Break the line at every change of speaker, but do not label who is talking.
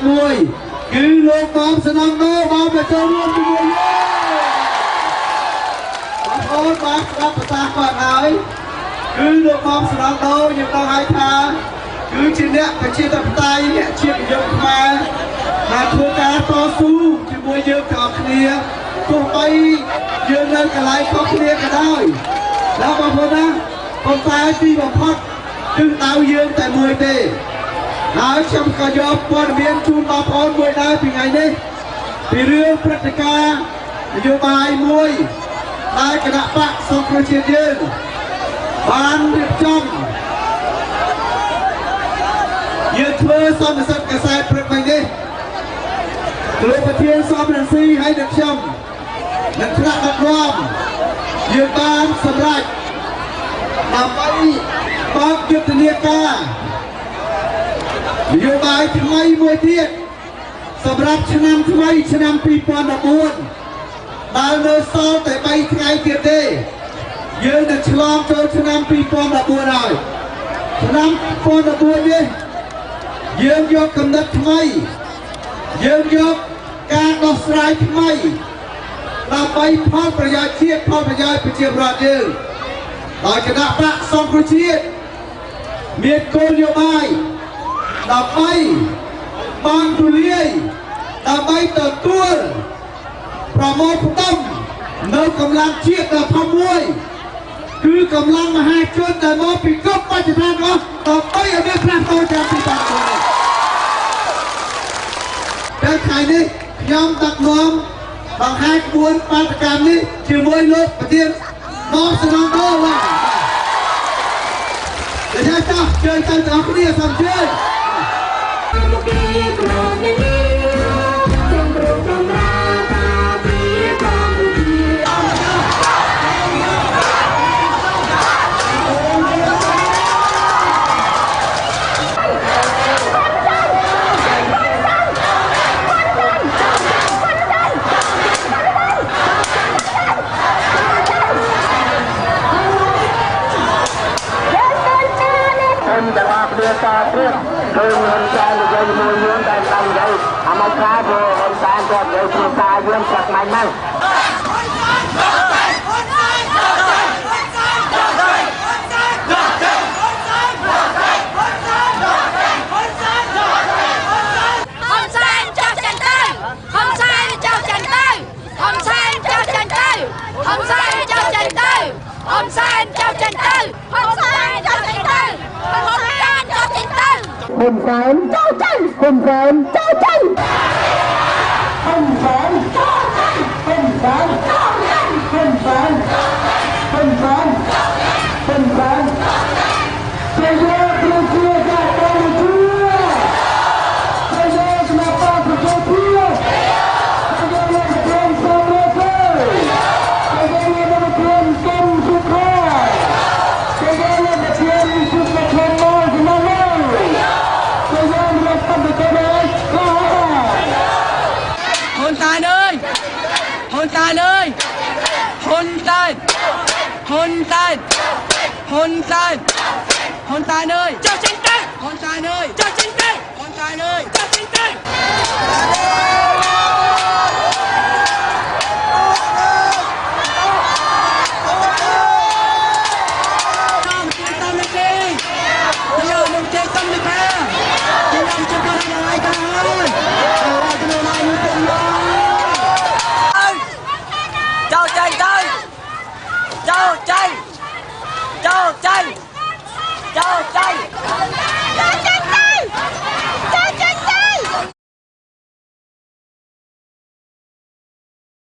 មួយគឺលោកបងសំណងដោមកចូលរួមជាមួយបងប្អូនបានស្ដាប់ប្រសាសន៍គាត់ហើយគឺលោកបងសំណងដោយើងต้องឲ្យថាគឺជាអ្នកប្រជាធិបតេយ្យអ្នកជាតិនិយមខ្មែរដែលធ្វើការតស៊ូជាមួយយើងទាំងអស់គ្នាទោះបីយើងនៅកន្លែងខុសគ្នាក៏ដោយដល់បងប្អូនណាប៉ុន្តែទីបំផុតគឺដៅយើងតែមួយទេហើយខ្ញុំក៏យកព័ត៌មានជូនបងប្អូនមួយដែរពីថ្ងៃនេះពីរឿងព្រឹត្តិការណ៍នយោបាយមួយដែលគណៈបកសង្គ្រោះជាតិយើងបានរៀបចំយើងធ្វើសន្និសីទកាសែតព្រឹកមិញនេះលោកប្រធានសំរងស៊ីហើយនឹងខ្ញុំនិងថ្នាក់ដឹកនាំយើងបានសម្រេចដើម្បីបើកយុទ្ធនាការនយោបាយថ្មីមួយទៀតសម្រាប់ឆ្នាំថ្មីឆ្នាំ2014ដែលនៅសល់តែ3ថ្ងៃទៀតទេយើងនឹងឆ្លងចូលឆ្នាំ2014ហើយឆ្នាំ2014នេះយើងយកកំណត់ថ្មីយើងយកការដោះស្រាយថ្មីដើម្បីផលប្រយោជន៍ជាតិផលប្រយោជន៍ប្រជាពលរដ្ឋយើងដោយគណៈបកសង្គ្រោះជាតិមានគោលនយោបាយដើម្បីបានទូលាយដើម្បីទទួលប្រមូលផ្ដុំនៅកម្លាំងជាតិដ៏ធំមួយគឺកម្លាំងមហាជនដែលមកពីគ្រប់បច្ចុប្បន្នរបស់ដើម្បីឲ្យមានផ្លាស់ប្ដូរតាមពីតាមនេះតែថ្ងៃនេះខ្ញុំដឹកនាំបង្ហាញក្បួនបាតកម្មនេះជាមួយលោកប្រធានមកសំណងដោបាទតែចាស់ជើញទៅទាំងគ្នាសូមជើញ
ការព្រៀបគឺមានការនិយាយជាមួយយើងតែតាមនិយាយអាមកក្រៅព្រោះហ៊ុនសែនគាត់និយាយភាសាយើងចាក់ម៉ាញ់ហ្នឹងហ៊ុនសែនចូលចេញហ៊ុនសែនចូលចេញហ៊ុនសែនចូលចេញហ៊ុនសែនចូលចេញហ៊ុនសែនហ៊ុនសែនហ៊ុនសែនជាយកប្រជាការតាមជាយកស្នាបប្រជាជាយកលោកប្រធានសូមលោកជាយកលោកប្រធានគុំសុខាជាយកលោកប្រធានសុខធម្មមកហ៊ុនសែនអើយហ៊ុនសែនអើយហ៊ុនសែនហ៊ុនសែនហ៊ុនសែនហ៊ុនសែនអើយចុះចេញទៅហ៊ុនសែនអើយចុះចេញទៅហ៊ុនសែនអើយចុះចេញទៅ